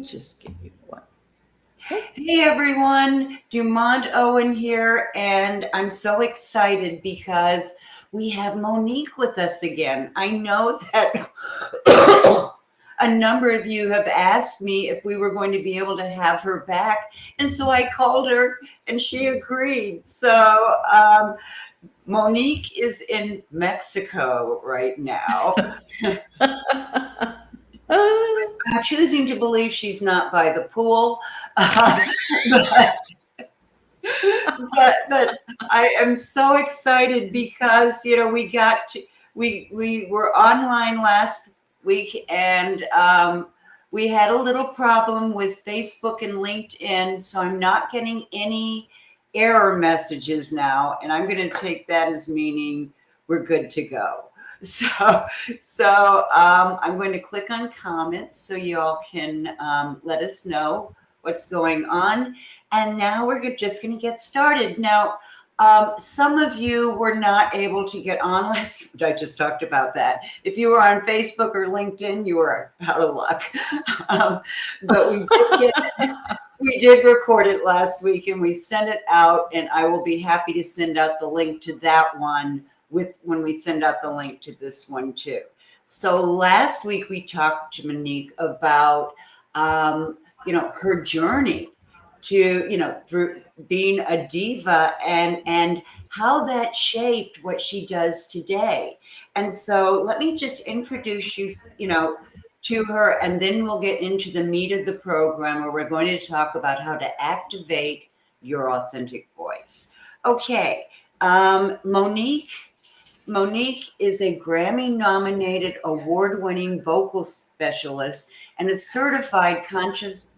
just give you one. Hey everyone, Dumont Owen here, and I'm so excited because we have Monique with us again. I know that a number of you have asked me if we were going to be able to have her back, and so I called her and she agreed. So Monique is in Mexico right now. I'm choosing to believe she's not by the pool. But but I am so excited because we were online last week and we had a little problem with Facebook and LinkedIn, so I'm not getting any error messages now, and I'm going to take that as meaning we're good to go. So I'm going to click on comments so y'all can let us know what's going on. And now we're just going to get started. Now, some of you were not able to get on last. I just talked about that. If you were on Facebook or LinkedIn, you were out of luck. But we did record it last week and we sent it out. And I will be happy to send out the link to that one when we send out the link to this one too. So last week we talked to Monique about her journey to through being a diva and how that shaped what she does today. And so let me just introduce you to her, and then we'll get into the meat of the program where we're going to talk about how to activate your authentic voice. Okay. Monique is a Grammy-nominated, award-winning vocal specialist and a certified conscious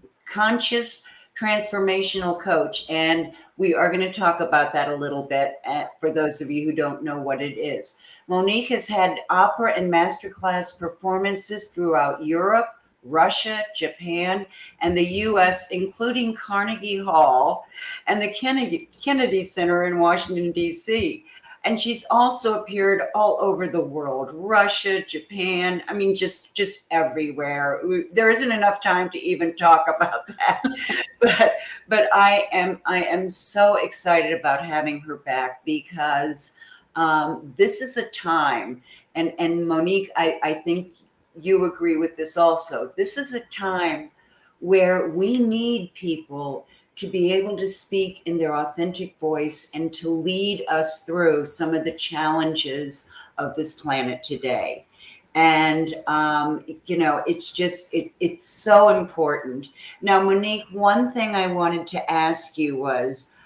transformational coach. And we are going to talk about that a little bit for those of you who don't know what it is. Monique has had opera and masterclass performances throughout Europe, Russia, Japan, and the US, including Carnegie Hall and the Kennedy Center in Washington, D.C. And she's also appeared all over the world, Russia, Japan. I mean, just everywhere. There isn't enough time to even talk about that. But I am so excited about having her back because this is a time, and Monique, I think you agree with this also. This is a time where we need people to be able to speak in their authentic voice and to lead us through some of the challenges of this planet today. And, it's so important. Now, Monique, one thing I wanted to ask you was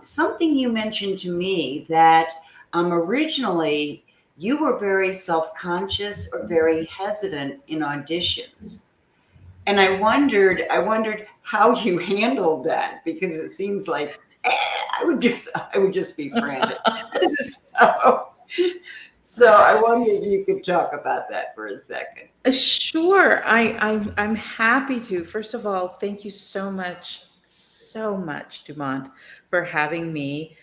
something you mentioned to me that originally you were very self-conscious or very hesitant in auditions. And I wondered how you handled that, because it seems like I would just be frantic. So I wondered if you could talk about that for a second. Sure, I'm happy to. First of all, thank you so much, Dumont, for having me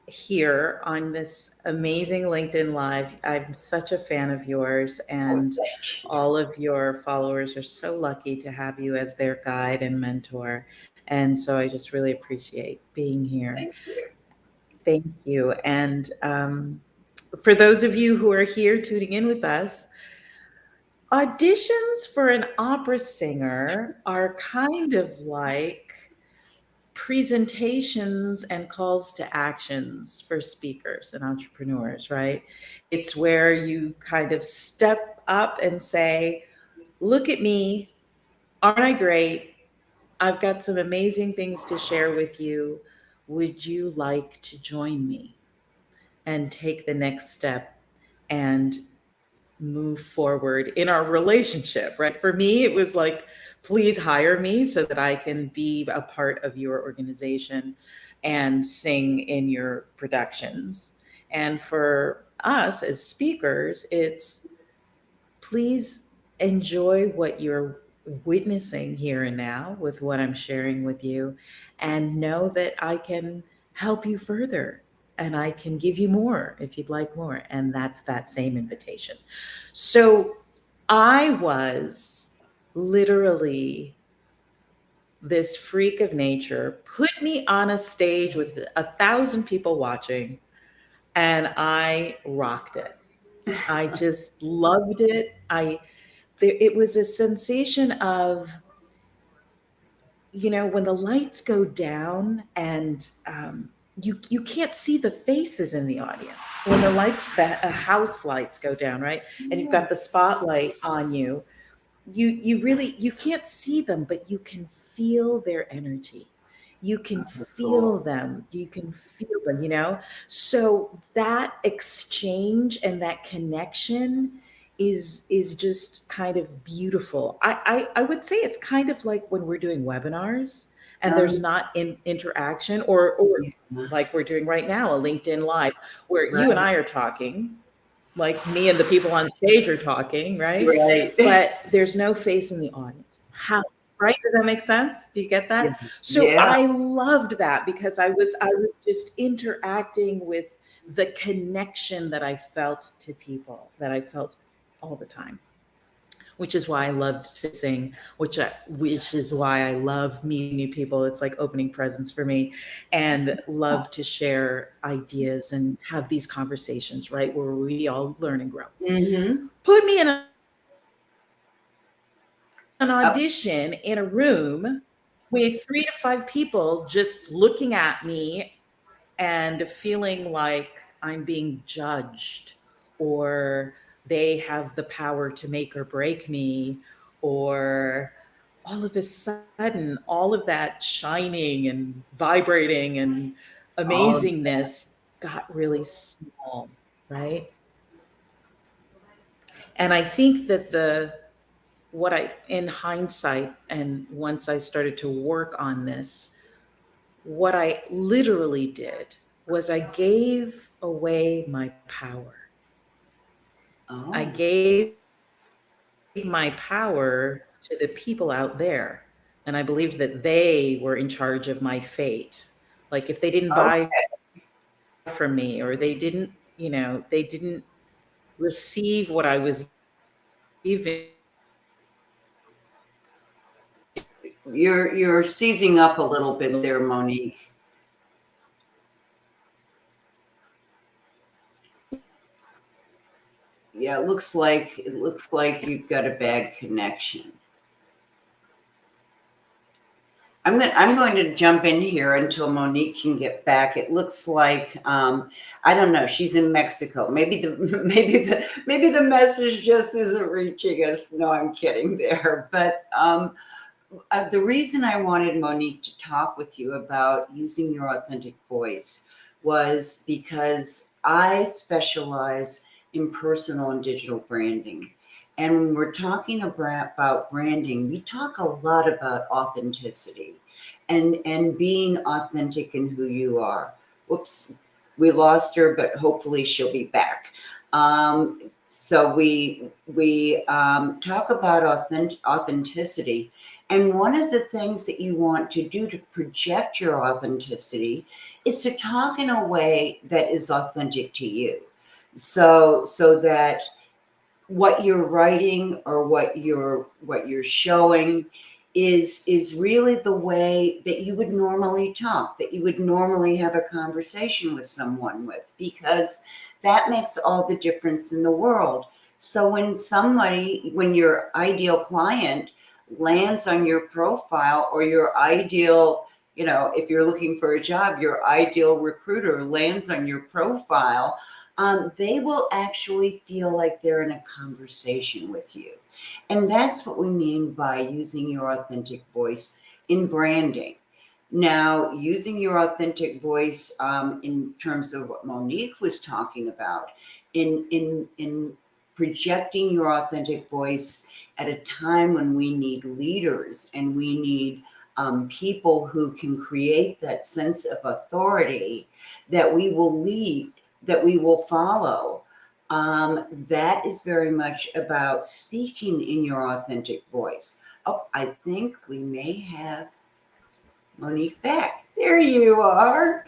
here on this amazing LinkedIn Live. I'm such a fan of yours, and all of your followers are so lucky to have you as their guide and mentor. And so I just really appreciate being here. Thank you. Thank you. And for those of you who are here tuning in with us, auditions for an opera singer are kind of like presentations and calls to actions for speakers and entrepreneurs, right? It's where you kind of step up and say, look at me, aren't I great? I've got some amazing things to share with you. Would you like to join me and take the next step and move forward in our relationship, right? For me, it was like, please hire me so that I can be a part of your organization and sing in your productions. And for us as speakers, it's please enjoy what you're witnessing here and now with what I'm sharing with you, and know that I can help you further and I can give you more if you'd like more. And that's that same invitation. So I was literally this freak of nature, put me on a stage with 1,000 people watching, and I rocked it. I just loved it. It was a sensation of, when the lights go down and you can't see the faces in the audience. When the house lights go down, right? And you've got the spotlight on you, you can't see them, but you can feel their energy. You can feel them. You can feel them. So that exchange and that connection is just kind of beautiful. I would say it's kind of like when we're doing webinars and there's not interaction, or like we're doing right now, a LinkedIn Live, where you and I are talking, like me and the people on stage are talking, right? Right. But there's no face in the audience. How, right? Does that make sense? Do you get that? Yeah. So Yeah. I loved that because I was just interacting with the connection that I felt to people, that I felt all the time. Which is why I loved to sing, which is why I love meeting new people. It's like opening presents for me, and love to share ideas and have these conversations, right, where we all learn and grow. Mm-hmm. Put me in an audition in a room with 3 to 5 people just looking at me and feeling like I'm being judged, or they have the power to make or break me, or all of a sudden, all of that shining and vibrating and amazingness got really small, right? And I think that in hindsight, and once I started to work on this, what I literally did was I gave away my power. I gave my power to the people out there. And I believed that they were in charge of my fate. Like if they didn't buy from me, or they didn't receive what I was giving. You're seizing up a little bit there, Monique. Yeah, it looks like you've got a bad connection. I'm going to jump in here until Monique can get back. It looks like I don't know. She's in Mexico. Maybe the message just isn't reaching us. No, I'm kidding there. But the reason I wanted Monique to talk with you about using your authentic voice was because I specialize in personal and digital branding. And when we're talking about branding, we talk a lot about authenticity and being authentic in who you are. Whoops, we lost her, but hopefully she'll be back. So we talk about authenticity. And one of the things that you want to do to project your authenticity is to talk in a way that is authentic to you. So that what you're writing or what you're showing is really the way that you would normally talk, that you would normally have a conversation with someone with, because that makes all the difference in the world. So when your ideal client lands on your profile, or your ideal, if you're looking for a job, your ideal recruiter lands on your profile, they will actually feel like they're in a conversation with you. And that's what we mean by using your authentic voice in branding. Now, using your authentic voice in terms of what Monique was talking about, in projecting your authentic voice at a time when we need leaders and we need people who can create that sense of authority that we will lead, that we will follow. That is very much about speaking in your authentic voice. Oh, I think we may have Monique back. There you are.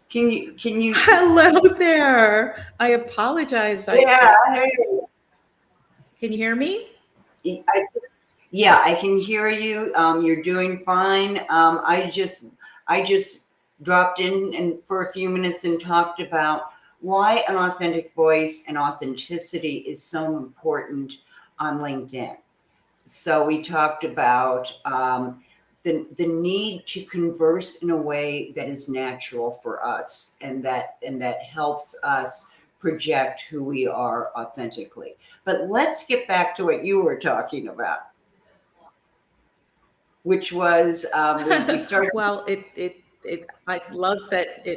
Can you? Hello there. I apologize. Yeah. Can you hear me? Yeah, I can hear you. You're doing fine. I just dropped in and for a few minutes and talked about why an authentic voice and authenticity is so important on LinkedIn. So we talked about the need to converse in a way that is natural for us, and that helps us project who we are authentically. But let's get back to what you were talking about, which was we started. Well, I love that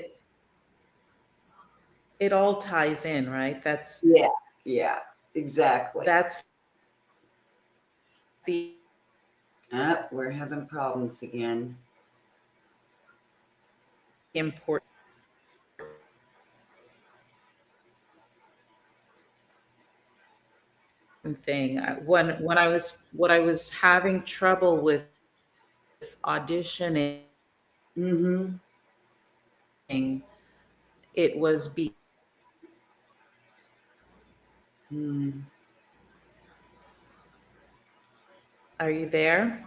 it all ties in, right? Yeah, yeah, exactly. That's the We're having problems again. important thing. When I was having trouble with auditioning, Mm-hmm. it was Mm. are you there?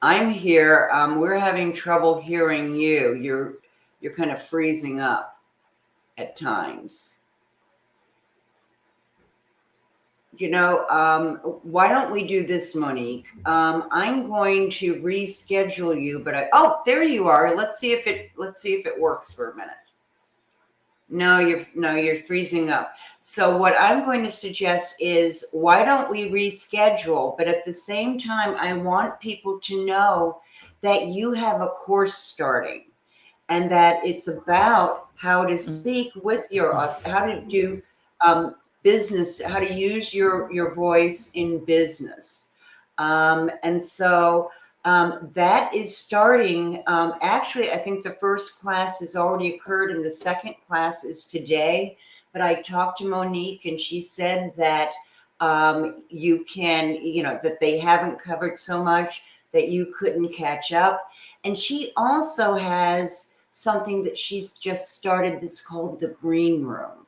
I'm here. We're having trouble hearing you. You're kind of freezing up at times. Why don't we do this, Monique? I'm going to reschedule you, but there you are. Let's see if it works for a minute. No, you're freezing up. So what I'm going to suggest is, why don't we reschedule? But at the same time, I want people to know that you have a course starting, and that it's about how to speak with how to do business, how to use your voice in business. And so that is starting. Actually, I think the first class has already occurred, and the second class is today. But I talked to Monique, and she said that you can, that they haven't covered so much that you couldn't catch up. And she also has something that she's just started that's called the Green Room.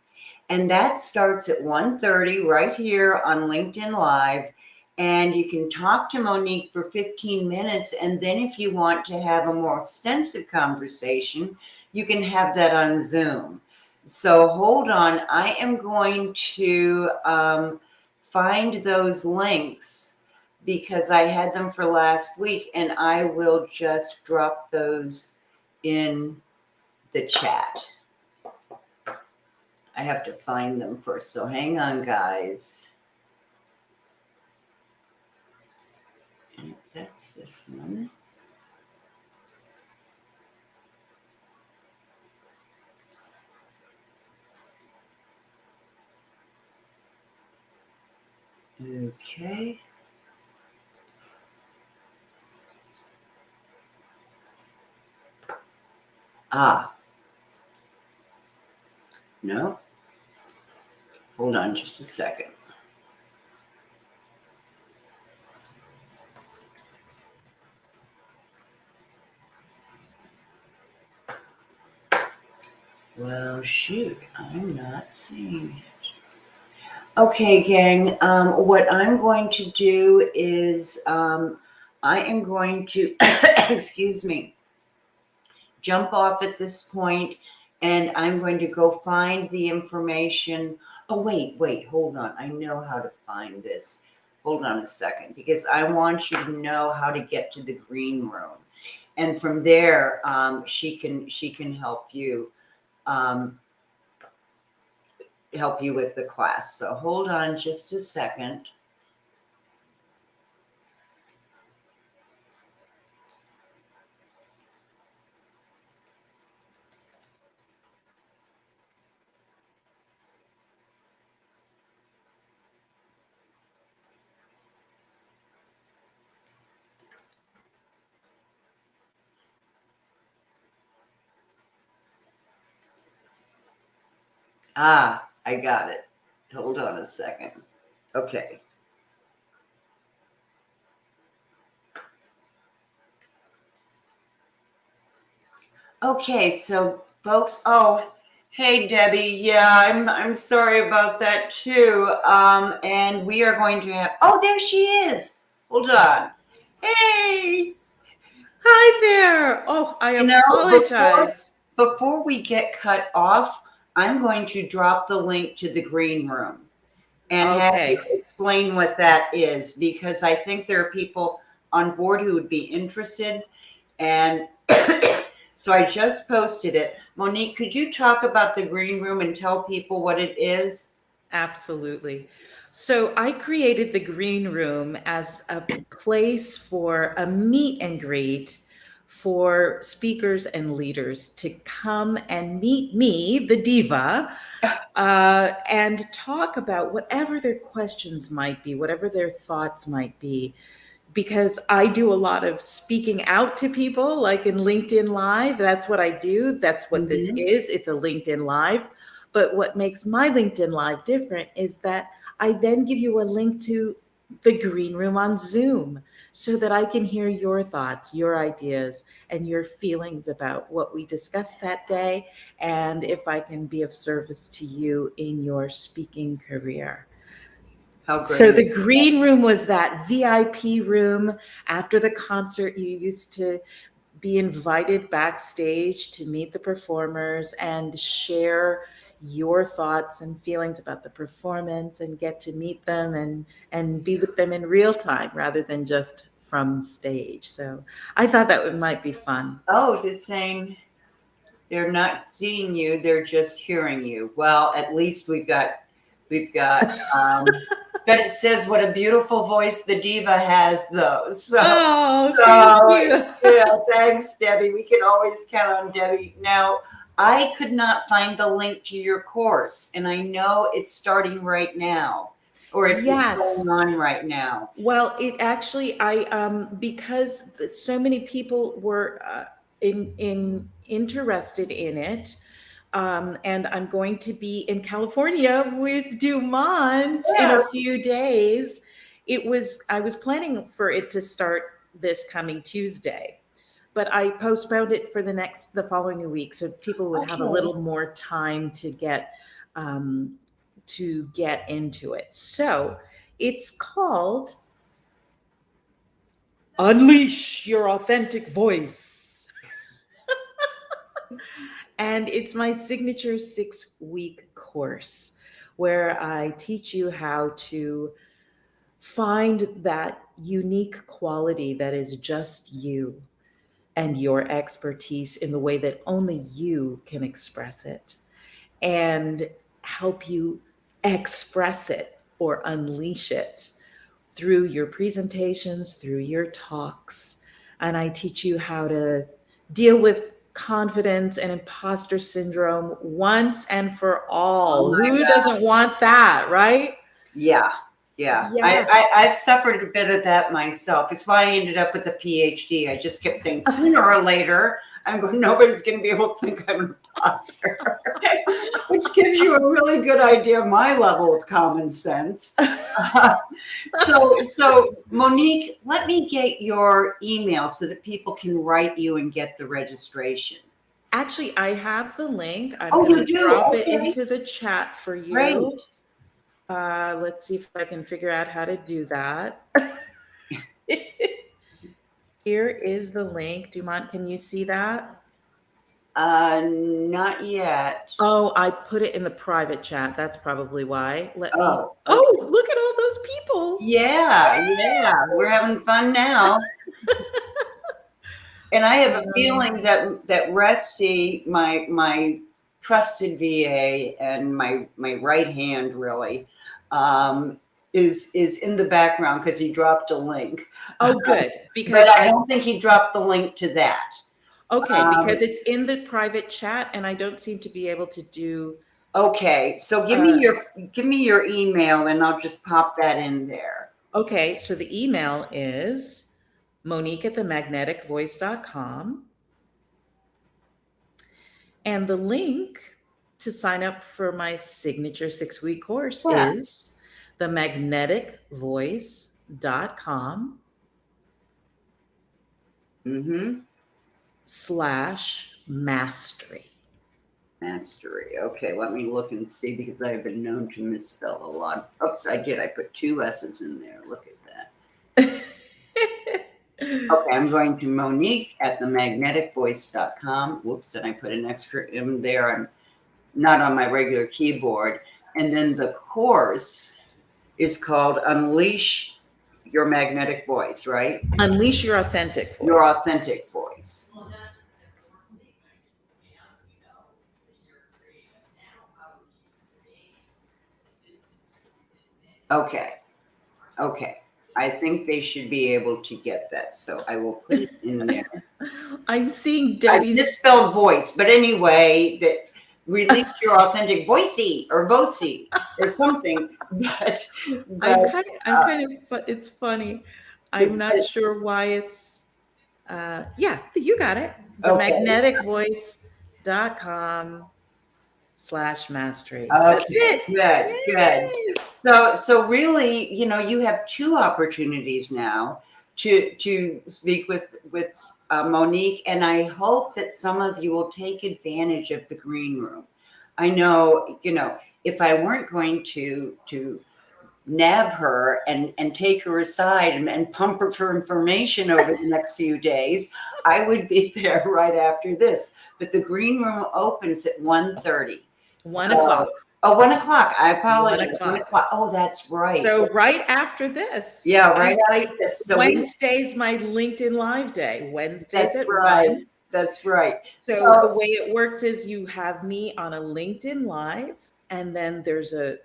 And that starts at 1:30 right here on LinkedIn Live. And you can talk to Monique for 15 minutes. And then if you want to have a more extensive conversation, you can have that on Zoom. So hold on. I am going to find those links because I had them for last week, and I will just drop those in the chat. I have to find them first. So hang on, guys. That's this one. Okay. No. Hold on just a second. Well, shoot, I'm not seeing it. Okay, gang, what I'm going to do is I am going to, excuse me, jump off at this point, and I'm going to go find the information. Oh, wait, hold on. I know how to find this. Hold on a second, because I want you to know how to get to the Green Room. And from there, she can help you with the class. So hold on just a second. I got it. Hold on a second. Okay. Okay, so folks, hey Debbie, yeah, I'm sorry about that too. And we are going to have, there she is. Hold on. Hey, Hi there. Oh, I before apologize. we get cut off, I'm going to drop the link to the green room and have you Okay. explain what that is, because I think there are people on board who would be interested. And so I just posted it. Monique, could you talk about the green room and tell people what it is? Absolutely. So I created the green room as a place for a meet and greet for speakers and leaders to come and meet me, the diva, and talk about whatever their questions might be, whatever their thoughts might be. Because I do a lot of speaking out to people, like in LinkedIn Live. That's what I do. That's what this Mm-hmm. is. It's a LinkedIn Live. But what makes my LinkedIn Live different is that I then give you a link to the green room on Zoom so that I can hear your thoughts, your ideas, and your feelings about what we discussed that day, and if I can be of service to you in your speaking career. How So great. the green room was that VIP room. After the concert, you used to be invited backstage to meet the performers and share your thoughts and feelings about the performance and get to meet them and be with them in real time rather than just from stage. So I thought that might be fun. Oh, it's saying they're not seeing you, they're just hearing you. Well, at least we've got but it says what a beautiful voice the diva has though. Oh, thank So you. yeah, thanks, Debbie. We can always count on Debbie. Now, I could not find the link to your course, and I know it's starting right now, or it's Yes. going on right now. Well, it actually, I because so many people were in interested in it, and I'm going to be in California with Dumont in Yeah. a few days. I was planning for it to start this coming Tuesday, but I postponed it for the following week so people would have a Okay. little more time um, to get into it. So it's called Unleash Your Authentic Voice. And it's my signature 6-week course where I teach you how to find that unique quality that is just you and your expertise in the way that only you can express it, and help you express it or unleash it through your presentations, through your talks. And I teach you how to deal with confidence and imposter syndrome once and for Oh all. my Who God. doesn't want that, right? Yeah. Yeah. Yes. I've suffered a bit of that myself. It's why I ended up with a PhD. I just kept saying sooner or later, I'm going, nobody's going to be able to think I'm an imposter, which gives you a really good idea of my level of common sense. So Monique, let me get your email so that people can write you and get the registration. Actually, I have the link. I'm Oh, going you to do? drop it Okay, into the chat for great. you. Let's see if I can figure out how to do that. Here is the link. Dumont, can you see that? Not yet. Oh, I put it in the private chat. That's probably why. Let me. Oh, okay. Oh, look at all those people. Yeah, we're having fun now. And I have a feeling Um, that Rusty, my trusted VA and my right hand really, um, is in the background because he dropped a link. oh, good. But Because I don't think he dropped the link to that. okay, because Um, it's in the private chat and I don't seem to be able to do, okay, so uh, give me your email and I'll just pop that in there. okay. So the email is Monique at themagneticvoice.com. And the link to sign up for my signature 6-week course Yeah. is themagneticvoice.com Mm-hmm. /mastery. Mastery. Okay, let me look and see because I have been known to misspell a lot. Oops, I did. I put 2 S's in there. Look at that. Okay, I'm going to Monique at themagneticvoice.com. Whoops, and I put an extra M there. I'm not on my regular keyboard. And then the course is called Unleash Your Magnetic Voice, right? Unleash your authentic Your voice. authentic voice. Okay. Okay. I think they should be able to get that. So I will put it in there. I'm seeing I Debbie's. misspelled voice, but anyway, that release your authentic voicey or vocey or something. But I'm kind of, it's funny. I'm not sure why it's, yeah, you got it. okay. Themagneticvoice.com/mastery. That's Okay, it. good, good. Yay! So really, you have two opportunities now to speak with Monique, and I hope that some of you will take advantage of the green room. I know, if I weren't going to nab her and take her aside and pump her for information over the next few days, I would be there right after this. But the green room opens at 1:30. 1 o'clock. Oh, 1 o'clock. I 1 apologize. 1 o'clock. o'clock. Oh, that's right. So right after this, Yeah, right after this. So Wednesday's my LinkedIn Live day. Wednesdays that's at right. 1. That's right. So the way it works is you have me on a LinkedIn Live, and then there's a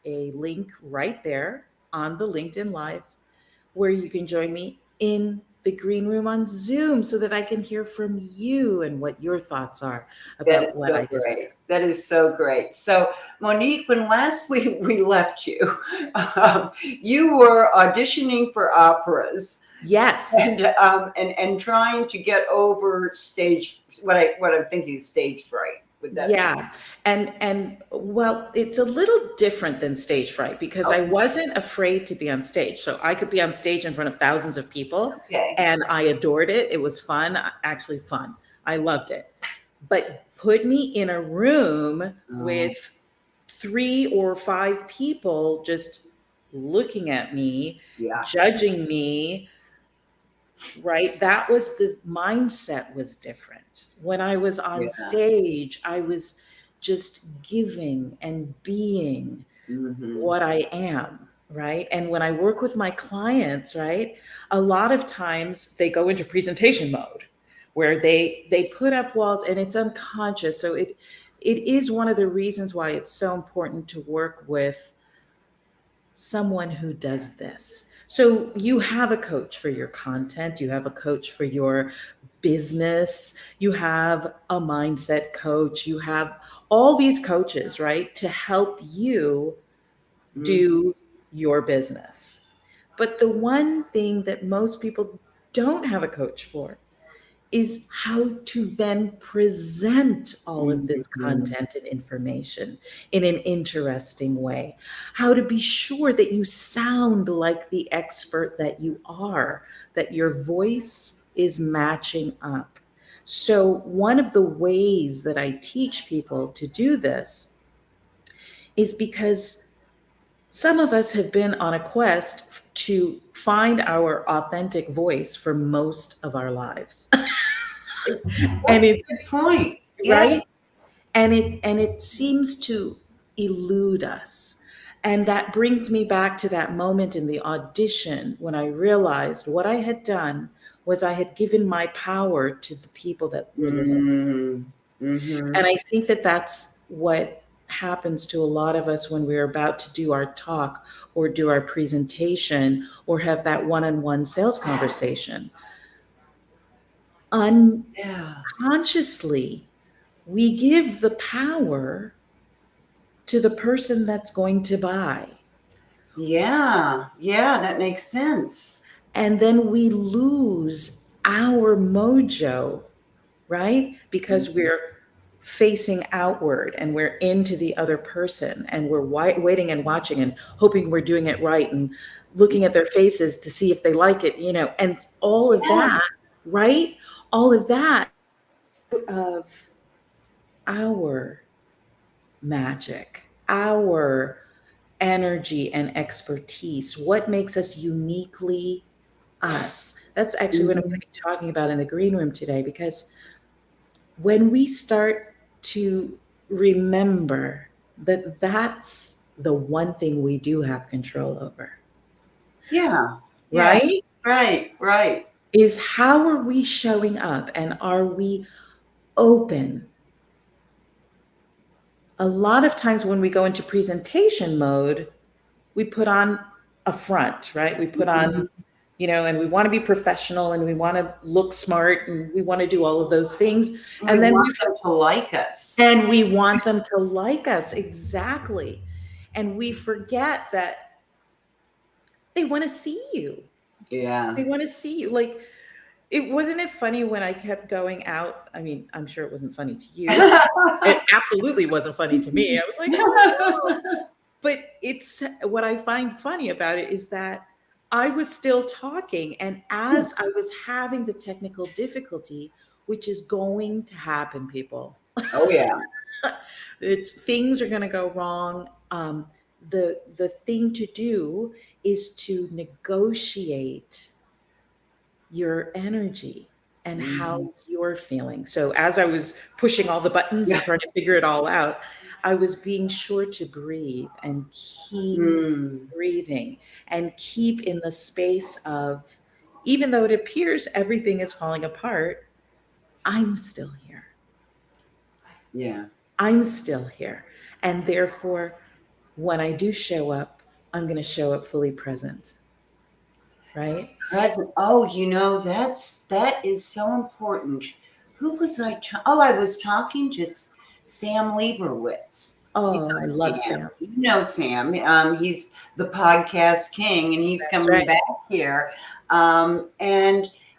link right there on the LinkedIn Live where you can join me in the green room on Zoom so that I can hear from you and what your thoughts are that about is what so I great. discussed. That is so great. So, Monique, when last we left you, you were auditioning for operas Yes. and trying to get over stage what I'm thinking is stage fright with that. Yeah. And well, it's a little different than stage fright because I wasn't afraid to be on stage. So I could be on stage in front of thousands of people Okay. and I adored it. It was fun, actually fun. I loved it. But put me in a room with 3 or 5 people just looking at me, Yeah. judging me, right? That was the mindset was different. When I was on stage, I was just giving and being what I am, right? And when I work with my clients, right, a lot of times they go into presentation mode where they put up walls and it's unconscious. So it is one of the reasons why it's so important to work with someone who does this. So you have a coach for your content, you have a coach for your business, you have a mindset coach, you have all these coaches, right, to help you do your business. But the one thing that most people don't have a coach for is how to then present all of this content and information in an interesting way. How to be sure that you sound like the expert that you are, that your voice is matching up. So, one of the ways that I teach people to do this is because some of us have been on a quest to find our authentic voice for most of our lives. And it's a good point. right, and it seems to elude us. And that brings me back to that moment in the audition when I realized what I had done was I had given my power to the people that were listening. And I think that that's what happens to a lot of us when we're about to do our talk or do our presentation or have that one-on-one sales conversation. Unconsciously, we give the power to the person that's going to buy. Yeah, that makes sense. And then we lose our mojo, right? Because we're facing outward and we're into the other person and we're waiting and watching and hoping we're doing it right and looking at their faces to see if they like it, and all of that, right? All of that of our magic, our energy and expertise, what makes us uniquely us. That's actually what I'm going to be talking about in the green room today, because when we start to remember that that's the one thing we do have control over, Yeah. Yeah. right? Right. Is how are we showing up, and are we open? A lot of times when we go into presentation mode, we put on a front, right? We put on, and we want to be professional, and we want to look smart, and we want to do all of those things. We And then want them to like us. and we want them to like us. Exactly. And we forget that they want to see you. Yeah. They want to see you. Like, wasn't it funny when I kept going out? I mean, I'm sure it wasn't funny to you. It absolutely wasn't funny to me. I was like, oh no. But it's what I find funny about it is that I was still talking. And as I was having the technical difficulty, which is going to happen, people, Oh yeah. things are going to go wrong. The thing to do is to negotiate your energy and how you're feeling. So as I was pushing all the buttons and trying to figure it all out, I was being sure to breathe and keep breathing and keep in the space of, even though it appears everything is falling apart, I'm still here. Yeah. I'm still here. And therefore, when I do show up, I'm going to show up fully present. Right? Present. Oh, that is so important. Who was I? I was talking to Sam Leibowitz. Oh, I love Sam. You know Sam. He's the podcast king, and he's That's coming right. back here. And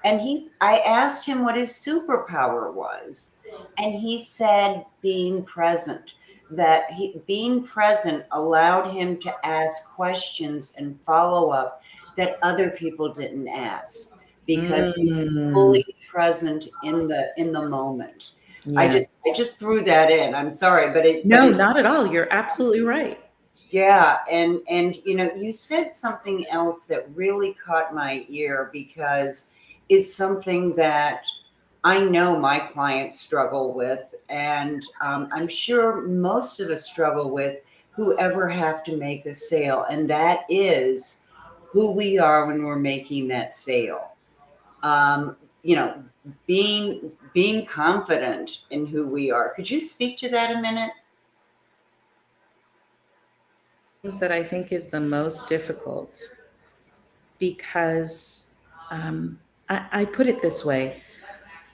I asked him what his superpower was, and he said being present. That being present allowed him to ask questions and follow up that other people didn't ask, because he was fully present in the moment. Yes. I just threw that in. I'm sorry, No, not at all. You're absolutely right. yeah, and you said something else that really caught my ear, because it's something that I know my clients struggle with, and I'm sure most of us struggle with, who ever have to make a sale, and that is who we are when we're making that sale. Um, you know, being confident in who we are. Could you speak to that a minute? That I think is the most difficult, because I put it this way: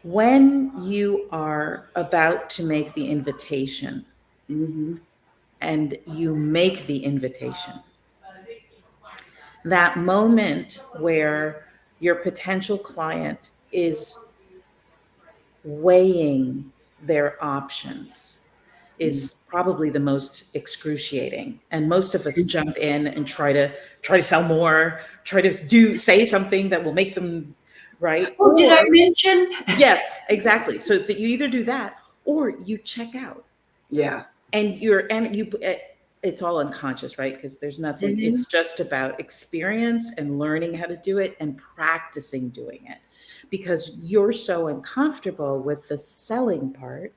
when you are about to make the invitation and you make the invitation, that moment where your potential client is weighing their options is probably the most excruciating. And most of us jump in and try to sell more, try to say something that will make them right. Oh, did I mention? Yes, exactly. So that you either do that or you check out. Yeah. And it's all unconscious, right? Because there's nothing, it's just about experience and learning how to do it and practicing doing it, because you're so uncomfortable with the selling part,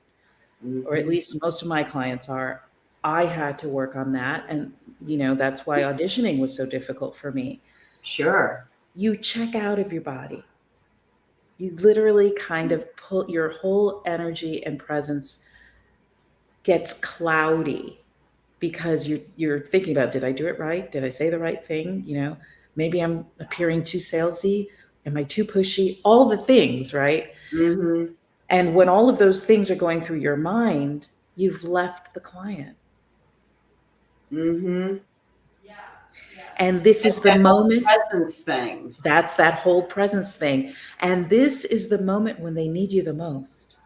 or at least most of my clients are. I had to work on that. And, that's why auditioning was so difficult for me. Sure. You check out of your body. You literally kind of pull your whole energy and presence gets cloudy, because you're thinking about, did I do it right? Did I say the right thing? Maybe I'm appearing too salesy. Am I too pushy? All the things, right? And when all of those things are going through your mind, you've left the client. And this is the moment. Presence thing. That's that whole presence thing. And this is the moment when they need you the most.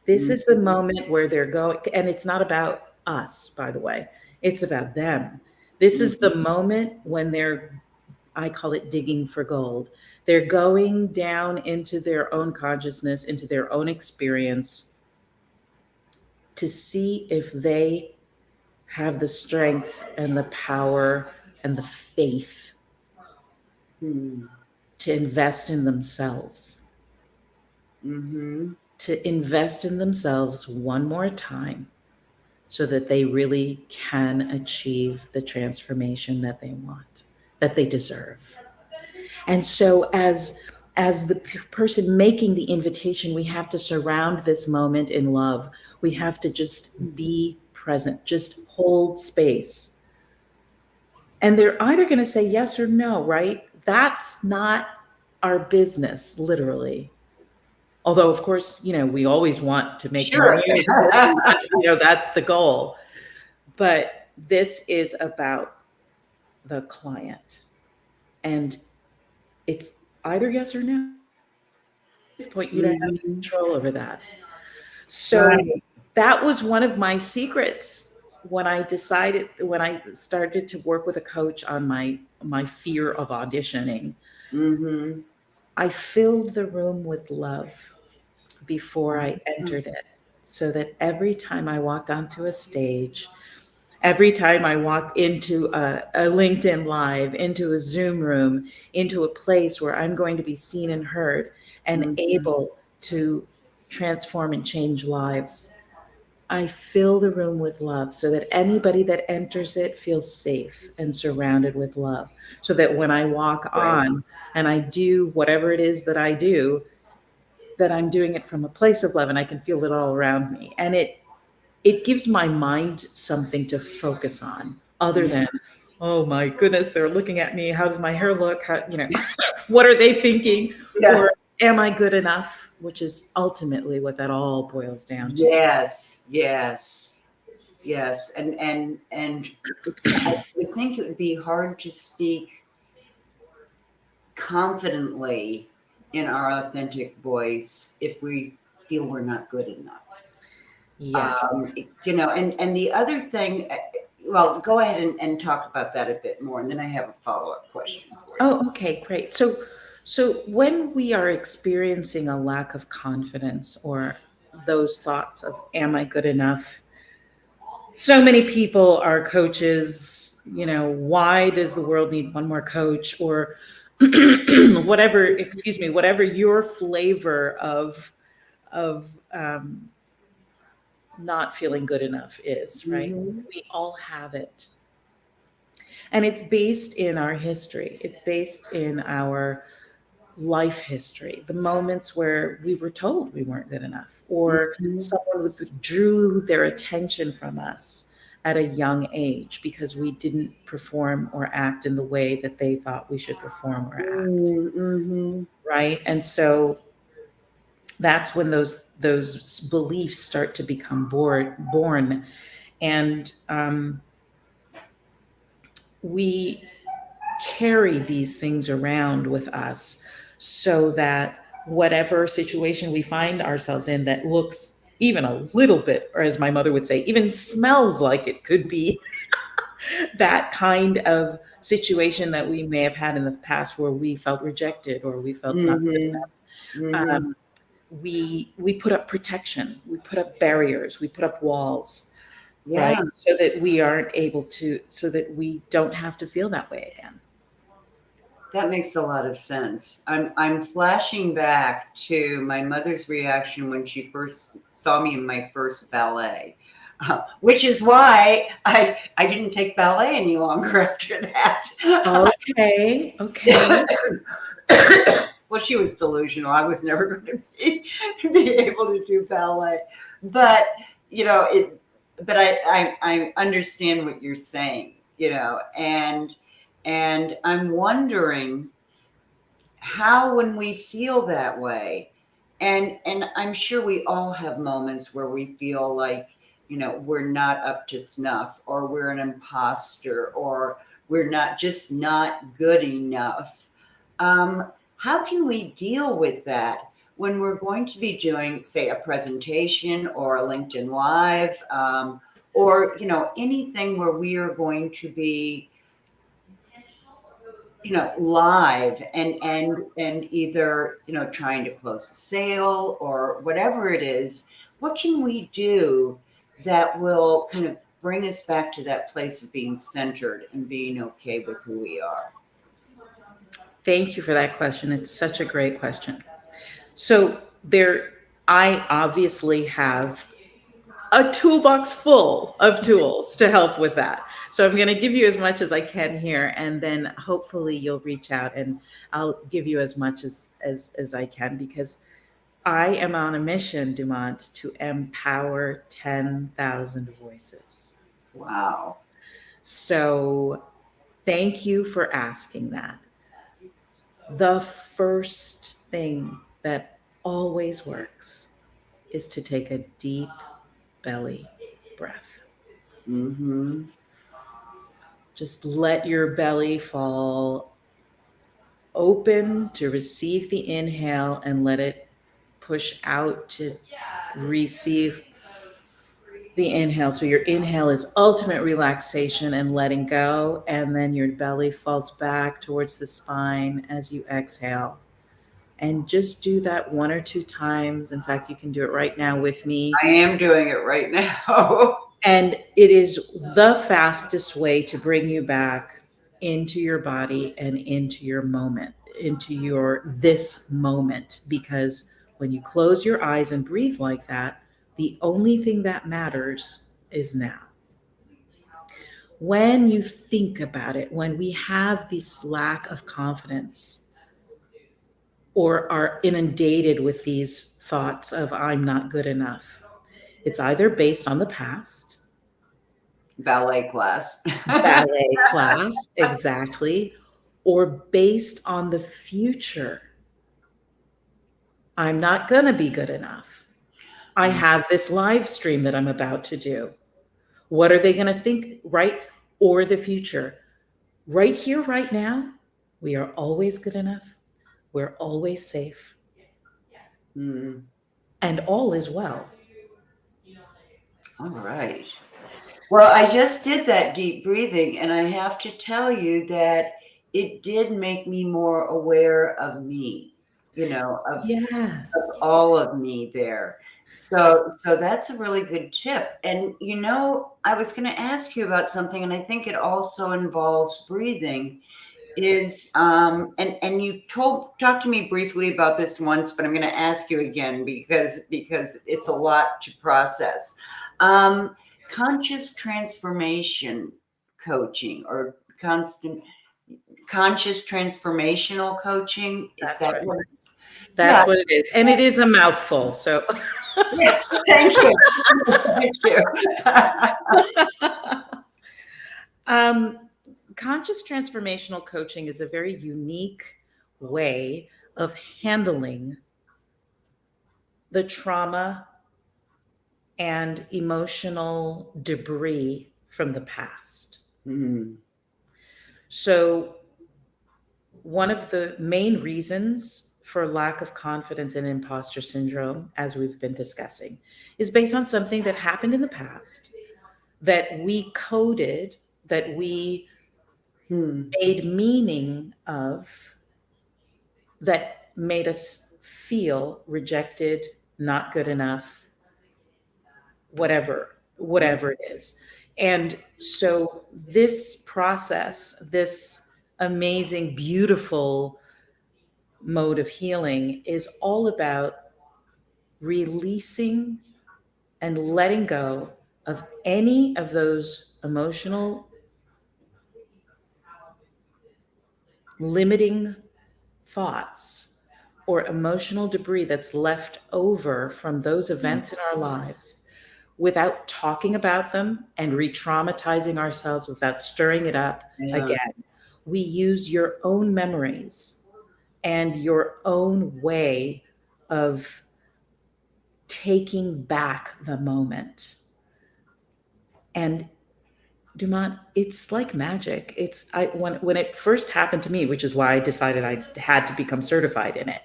This is the moment where they're going, and it's not about us, by the way. It's about them. This is the moment when I call it digging for gold. They're going down into their own consciousness, into their own experience, to see if they have the strength and the power and the faith to invest in themselves, to invest in themselves one more time so that they really can achieve the transformation that they want, that they deserve. And so as the person making the invitation, we have to surround this moment in love. We have to just be present, just hold space. And they're either going to say yes or no, right? That's not our business, literally. Although, of course, we always want to make Sure. money. That's the goal. But this is about the client. And it's either yes or no. At this point, you don't have any control over that. So Right. that was one of my secrets when I started to work with a coach on my fear of auditioning. I filled the room with love before I entered it, so that every time I walked onto a stage, every time I walk into a LinkedIn Live, into a Zoom room, into a place where I'm going to be seen and heard and able to transform and change lives, I fill the room with love so that anybody that enters it feels safe and surrounded with love. So that when I walk on and I do whatever it is that I do, that I'm doing it from a place of love and I can feel it all around me. And it gives my mind something to focus on other than, oh my goodness, they're looking at me. How does my hair look? What are they thinking? Yeah. Or am I good enough? Which is ultimately what that all boils down to. Yes. And I would think it would be hard to speak confidently in our authentic voice if we feel we're not good enough. Yes. And the other thing, well, go ahead and talk about that a bit more, and then I have a follow-up question for you. Oh, okay, great. So when we are experiencing a lack of confidence or those thoughts of, am I good enough? So many people are coaches, why does the world need one more coach? Or whatever your flavor of not feeling good enough is, right? We all have it. And it's based in our history. It's based in our life history, the moments where we were told we weren't good enough, or someone withdrew their attention from us at a young age because we didn't perform or act in the way that they thought we should perform or act. Right? And so that's when those beliefs start to become born. And we carry these things around with us so that whatever situation we find ourselves in that looks even a little bit, or as my mother would say, even smells like it could be that kind of situation that we may have had in the past where we felt rejected or we felt not good enough. We put up protection, we put up barriers, we put up walls, right? So that we aren't able to, so that we don't have to feel that way again. That makes a lot of sense. I'm flashing back to my mother's reaction when she first saw me in my first ballet, which is why I didn't take ballet any longer after that. Okay. Well, she was delusional. I was never going to be able to do ballet, but But I understand what you're saying, and I'm wondering how, when we feel that way, and I'm sure we all have moments where we feel like, we're not up to snuff, or we're an imposter, or we're not good enough. How can we deal with that when we're going to be doing, say, a presentation or a LinkedIn Live, or anything where we are going to be live and either trying to close a sale or whatever it is? What can we do that will kind of bring us back to that place of being centered and being okay with who we are? Thank you for that question. It's such a great question. So there, I obviously have a toolbox full of tools to help with that. So I'm going to give you as much as I can here, and then hopefully you'll reach out and I'll give you as much as I can, because I am on a mission, Dumont, to empower 10,000 voices. Wow. So thank you for asking that. The first thing that always works is to take a deep belly breath. Mm-hmm. Just let your belly fall open to receive the inhale and let it push out to receive the inhale. So your inhale is ultimate relaxation and letting go, and then your belly falls back towards the spine as you exhale. And just do that one or two times. In fact, you can do it right now with me. I am doing it right now. And it is the fastest way to bring you back into your body and into your moment, into your this moment. Because when you close your eyes and breathe like that, the only thing that matters is now. When you think about it, when we have this lack of confidence or are inundated with these thoughts of I'm not good enough, it's either based on the past, Ballet class. ballet class, exactly, or based on the future. I'm not going to be good enough. I have this live stream that I'm about to do. What are they going to think, right? Or the future. Right here, right now, we are always good enough. We're always safe. Mm. And all is well. All right. Well, I just did that deep breathing, and I have to tell you that it did make me more aware of me, of Yes. all of me there. So that's a really good tip. And I was going to ask you about something, and I think it also involves breathing. Is and you talked to me briefly about this once, but I'm going to ask you again because it's a lot to process. Um, Conscious transformation coaching or conscious transformational coaching, is That's that right. what? Yeah. That's what it is. And it is a mouthful. So Yeah, thank you. Thank you. um, conscious transformational coaching is a very unique way of handling the trauma and emotional debris from the past. Mm, So, one of the main reasons for lack of confidence and imposter syndrome, as we've been discussing, is based on something that happened in the past that we coded, that we mm, made meaning of, that made us feel rejected, not good enough, whatever it is. And so this process, this amazing, beautiful mode of healing is all about releasing and letting go of any of those emotional limiting thoughts or emotional debris that's left over from those events in our lives without talking about them and re traumatizing ourselves, without stirring it up yeah. again. We use your own memories and your own way of taking back the moment. And Dumont, it's like magic. It's I when it first happened to me, which is why I decided I had to become certified in it.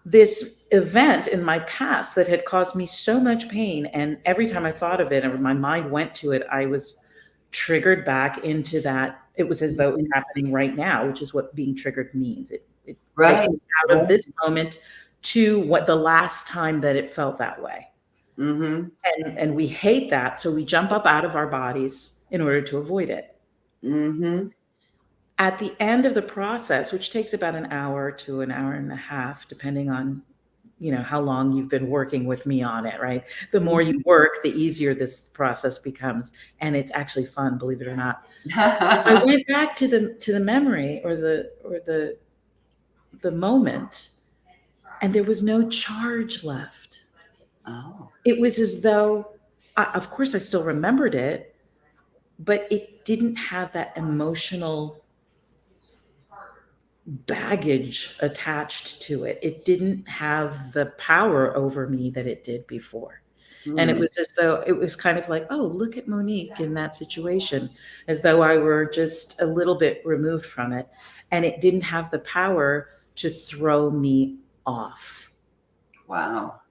This event in my past that had caused me so much pain, and every time I thought of it or my mind went to it, I was triggered back into that. It was as though it was happening right now, which is what being triggered means. It takes Right. us out of this moment to what the last time that it felt that way. Mm-hmm. And we hate that, so we jump up out of our bodies in order to avoid it. Mm-hmm. At the end of the process, which takes about an hour to an hour and a half, depending on how long you've been working with me on it, right? The more you work, the easier this process becomes, and it's actually fun, believe it or not. I went back to the memory or the moment, and there was no charge left. Oh. It was as though, of course, I still remembered it, but it didn't have that emotional baggage attached to it. It didn't have the power over me that it did before. And it was as though it was kind of like, oh, look at Monique in that situation, as though I were just a little bit removed from it. And it didn't have the power to throw me off. Wow.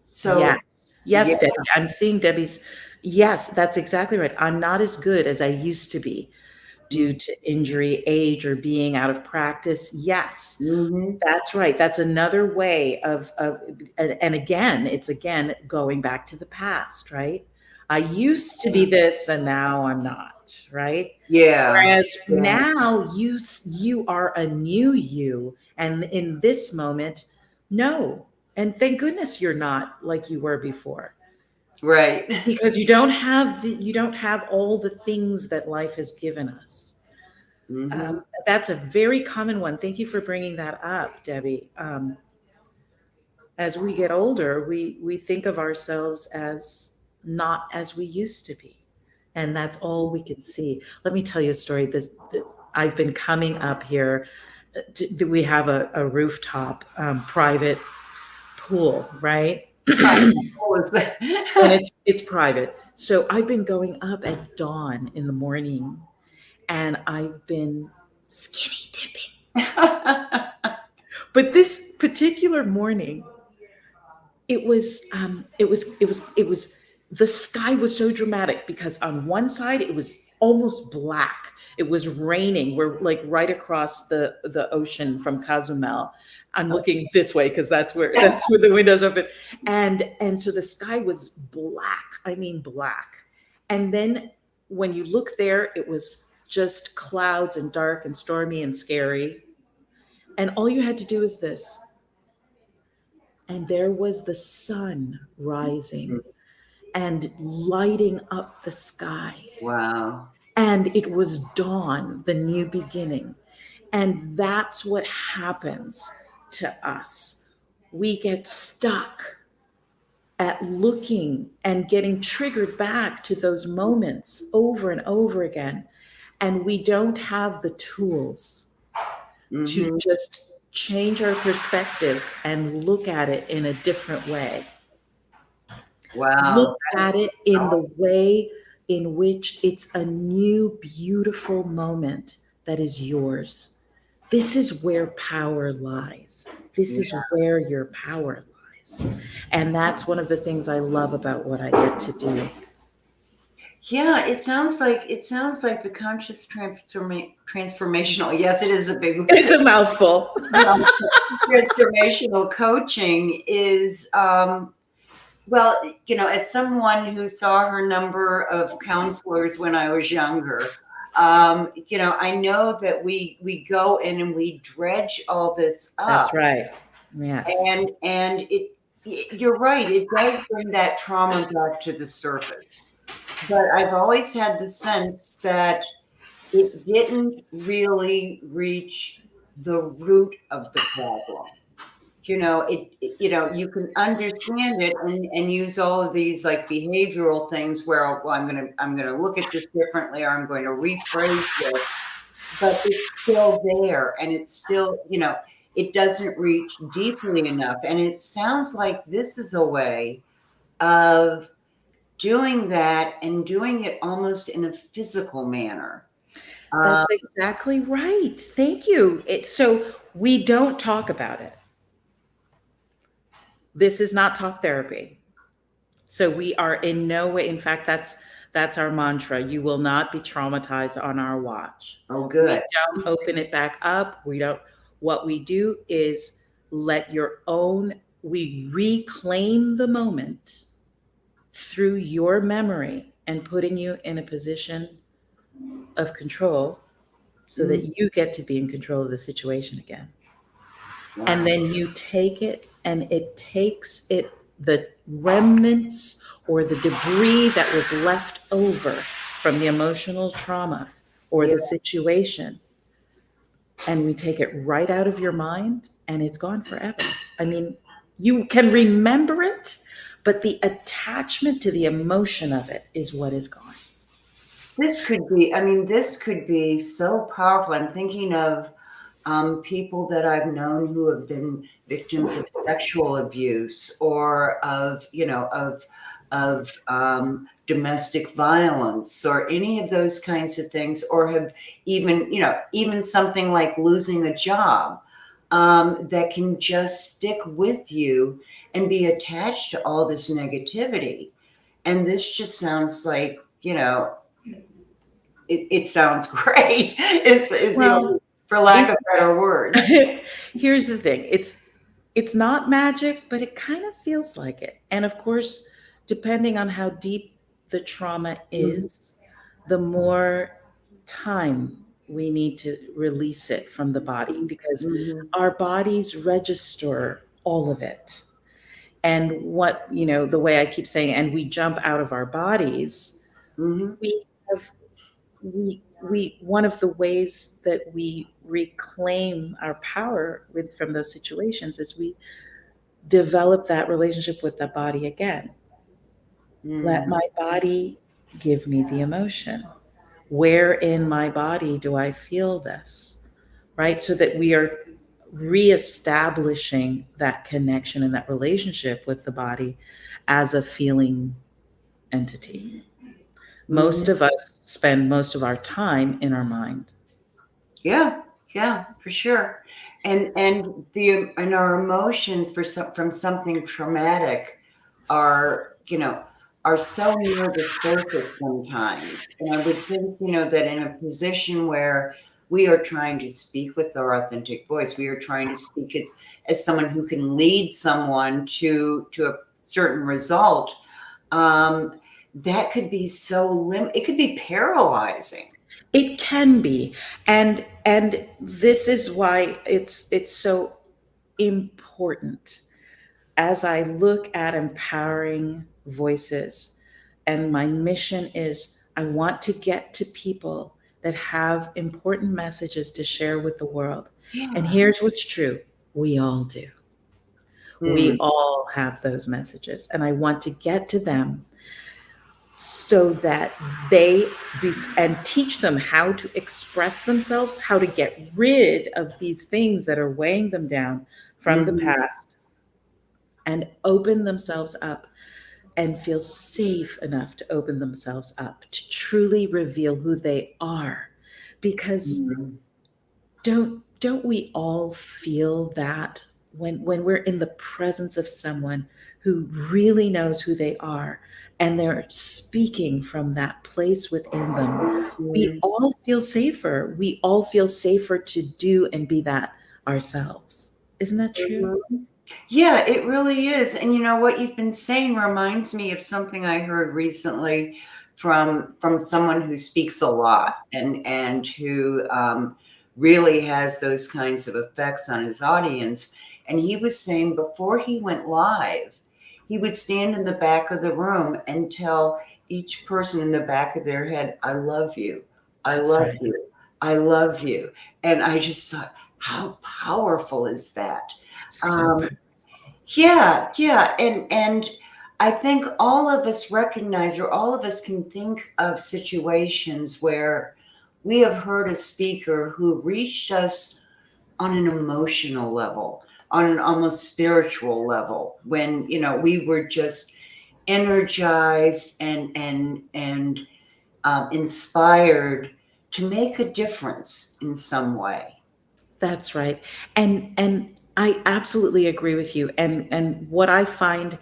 So, Yes. Yes, yeah. Debbie. I'm seeing Debbie's. Yes, that's exactly right. I'm not as good as I used to be due to injury, age, or being out of practice. Yes, that's right. That's another way and again, it's again going back to the past, right? I used to be this and now I'm not, right? Yeah. Whereas now you are a new you. And in this moment, no. And thank goodness you're not like you were before. Right. Because you don't have all the things that life has given us. That's a very common one. Thank you for bringing that up, Debbie. As we get older, we think of ourselves as not as we used to be, and that's all we can see. Let me tell you a story. I've been coming up here. We have a rooftop private pool, right? What was that? And it's private. So I've been going up at dawn in the morning, and I've been skinny dipping. But this particular morning, it was the sky was so dramatic because on one side it was almost black. It was raining. We're like right across the ocean from Cozumel. I'm looking this way because that's where the windows open. And so the sky was black. I mean black. And then when you look there, it was just clouds and dark and stormy and scary. And all you had to do is this. And there was the sun rising and lighting up the sky. Wow. And it was dawn, the new beginning. And that's what happens to us. We get stuck at looking and getting triggered back to those moments over and over again. And we don't have the tools to just change our perspective and look at it in a different way. Wow. Look at it in the way in which it's a new, beautiful moment that is yours. This is where power lies. This is where your power lies. And that's one of the things I love about what I get to do. Yeah, it sounds like the conscious transformational. Yes, it is a big. It's a mouthful. Transformational coaching is, well, as someone who saw her number of counselors when I was younger, I know that we go in and we dredge all this up. That's right. Yes. And you're right. It does bring that trauma back to the surface. But I've always had the sense that it didn't really reach the root of the problem. You can understand it and use all of these like behavioral things where, well, I'm gonna look at this differently, or I'm going to rephrase this, but it's still there, and it's still, it doesn't reach deeply enough. And it sounds like this is a way of doing that and doing it almost in a physical manner. That's exactly right. Thank you. So we don't talk about it. This is not talk therapy. So we are in no way, in fact, that's our mantra. You will not be traumatized on our watch. Oh, good. We don't open it back up. What we do is we reclaim the moment through your memory and putting you in a position of control so that Mm. you get to be in control of the situation again. And Wow. then you take it, and it takes it, the remnants or the debris that was left over from the emotional trauma or Yeah. the situation, and we take it right out of your mind, and it's gone forever. I mean, you can remember it, but the attachment to the emotion of it is what is gone. This could be, I mean, this could be so powerful. I'm thinking of people that I've known who have been victims of sexual abuse or of, domestic violence or any of those kinds of things, or have even, even something like losing a job, that can just stick with you and be attached to all this negativity. And this just sounds like, it sounds great. Is the only, Well, for lack it, of better words. here's the thing. It's not magic, but it kind of feels like it. And of course, depending on how deep the trauma Mhm, is, the more time we need to release it from the body, because mhm, our bodies register all of it. And what, the way I keep saying, and we jump out of our bodies, mhm, we have we one of the ways that we reclaim our power with from those situations is we develop that relationship with the body again. Let mm, my body give me the emotion. Where in my body do I feel this? Right? So that we are reestablishing that connection and that relationship with the body as a feeling entity. mhm. Most of us spend most of our time in our mind. Yeah, yeah, for sure. And our emotions from something traumatic are, are so near the surface sometimes. And I would think, that in a position where we are trying to speak with our authentic voice, we are trying to speak as someone who can lead someone to a certain result. Um, that could be it could be paralyzing. It can be. And this is why it's so important as I look at empowering voices. And my mission is I want to get to people that have important messages to share with the world. And Yeah. here's what's true. We all do. We Mm, all have those messages. And I want to get to them so that and teach them how to express themselves, how to get rid of these things that are weighing them down from the mhm, past, and open themselves up and feel safe enough to open themselves up to truly reveal who they are. Because mhm. don't we all feel that when we're in the presence of someone who really knows who they are, and they're speaking from that place within them, we Mhm, all feel safer. We all feel safer to do and be that ourselves. Isn't that true? mhm. Yeah, it really is. And what you've been saying reminds me of something I heard recently from someone who speaks a lot and who really has those kinds of effects on his audience. And he was saying before he went live, he would stand in the back of the room and tell each person in the back of their head, "I love you. I That's love right. you. I love you." And I just thought, how powerful is that? It's so Um, yeah, yeah, and I think all of us recognize, or all of us can think of situations where we have heard a speaker who reached us on an emotional level, on an almost spiritual level, when we were just energized and inspired to make a difference in some way. That's right. And I absolutely agree with you. And what I find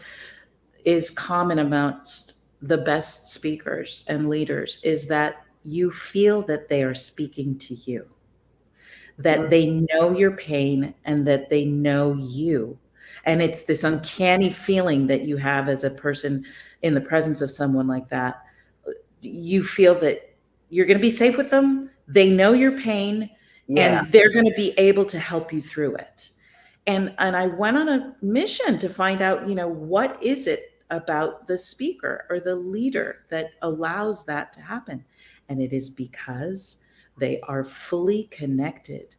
is common amongst the best speakers and leaders is that you feel that they are speaking to you, that Mm, they know your pain and that they know you. And it's this uncanny feeling that you have as a person in the presence of someone like that. You feel that you're going to be safe with them. They know your pain, Yeah. and they're going to be able to help you through it. And I went on a mission to find out, what is it about the speaker or the leader that allows that to happen? And it is because they are fully connected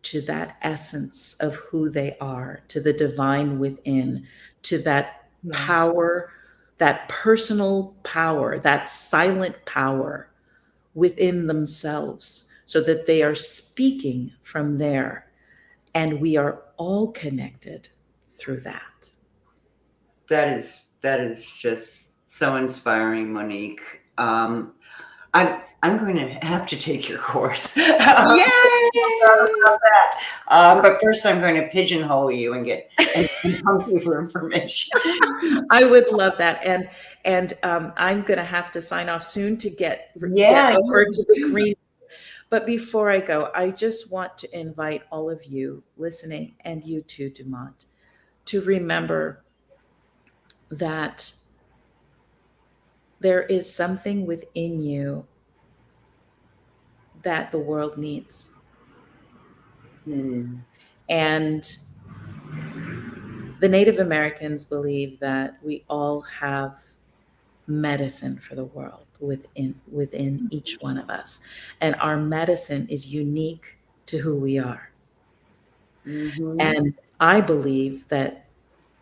to that essence of who they are, to the divine within, to that power, that personal power, that silent power within themselves, so that they are speaking from there. And we are all connected through that. That is just so inspiring, Monique. I'm going to have to take your course. Yay! But first, I'm going to pigeonhole you and come to you for information. I would love that. And I'm going to have to sign off soon to get Yeah, over to the green. But before I go, I just want to invite all of you listening, and you too, Dumont, to remember that there is something within you that the world needs. And the Native Americans believe that we all have medicine for the world within each one of us, and our medicine is unique to who we are. And I believe that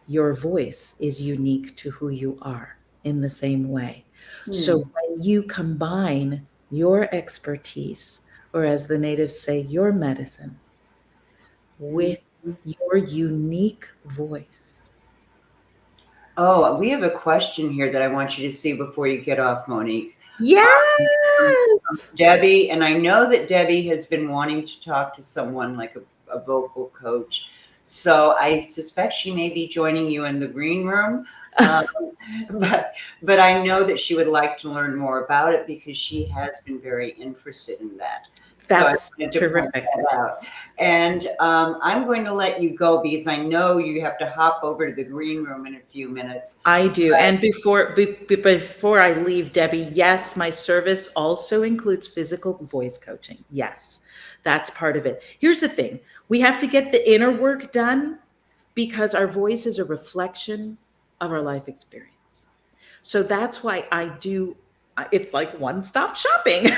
your voice is unique to who you are in the same way. So when you combine your expertise, or as the natives say, your medicine, with your unique voice. Oh, we have a question here that I want you to see before you get off, Monique. Yes. Debbie, and I know that Debbie has been wanting to talk to someone like a vocal coach. So I suspect she may be joining you in the green room. But I know that she would like to learn more about it because she has been very interested in that. That's so I wanted terrific. To point that out. And I'm going to let you go because I know you have to hop over to the green room in a few minutes. I do. And before I leave, Debbie, yes, my service also includes physical voice coaching. Yes, that's part of it. Here's the thing. We have to get the inner work done because our voice is a reflection of our life experience. So that's why it's like one-stop shopping.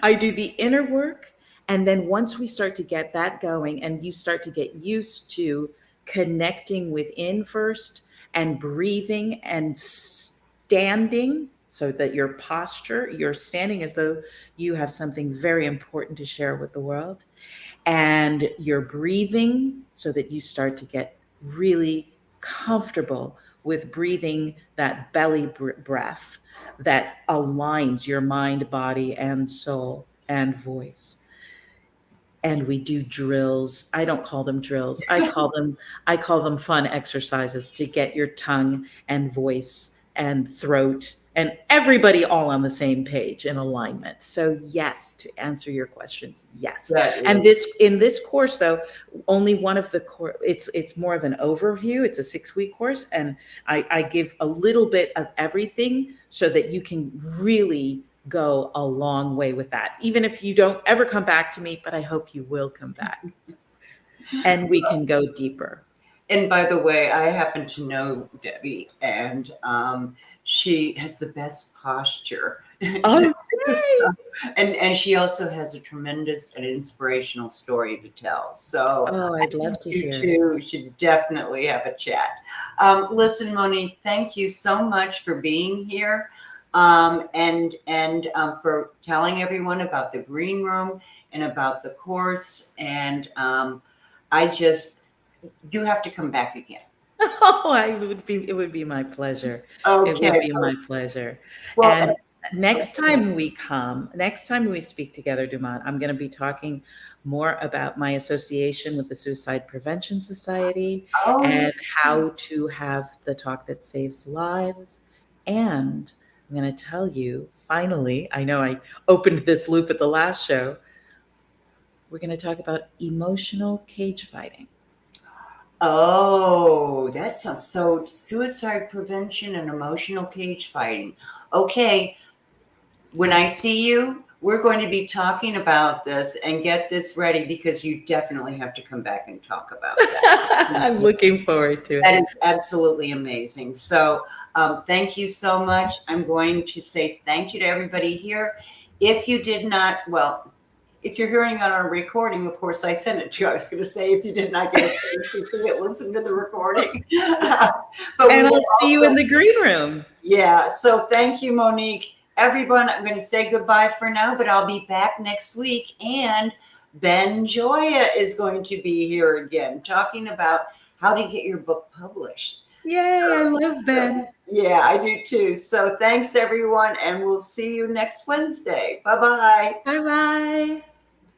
I do the inner work. And then once we start to get that going and you start to get used to connecting within first and breathing and standing, so that your posture, you're standing as though you have something very important to share with the world, and you're breathing so that you start to get really comfortable with breathing that belly breath that aligns your mind, body, and soul and voice. And we do drills. I don't call them drills. I call them fun exercises to get your tongue and voice and throat and everybody all on the same page in alignment. So yes, to answer your questions, yes. And in this course though, only one of the course, it's more of an overview. It's a 6-week course, and I give a little bit of everything so that you can really go a long way with that, even if you don't ever come back to me, but I hope you will come back and we can go deeper. And by the way, I happen to know Debbie, and she has the best posture. Oh, and she also has a tremendous and inspirational story to tell. So I'd love to hear. You should definitely have a chat. Listen, Monique, thank you so much for being here. And for telling everyone about the green room and about the course. And you have to come back again. Oh, it would be my pleasure. Okay. It would be my pleasure. Well, and next time we speak together, Dumont, I'm going to be talking more about my association with the Suicide Prevention Society and how to have the talk that saves lives. And I'm going to tell you, finally, I know I opened this loop at the last show. We're going to talk about emotional cage fighting. Oh, that sounds so. Suicide prevention and emotional cage fighting. Okay. when I see you, we're going to be talking about this and get this ready, because you definitely have to come back and talk about that. I'm looking forward to That it. is absolutely amazing. So thank you so much. I'm going to say thank you to everybody here. If you did not, well, if you're hearing on our recording, of course, I sent it to you. I was going to say, if you did not get a chance to see it, listen to the recording. But And I'll see you in the green room. Yeah. So thank you, Monique. Everyone, I'm going to say goodbye for now, but I'll be back next week. And Ben Joya is going to be here again, talking about how to get your book published. Yay, I love Ben. Yeah, I do too. So thanks, everyone. And we'll see you next Wednesday. Bye-bye. Bye-bye.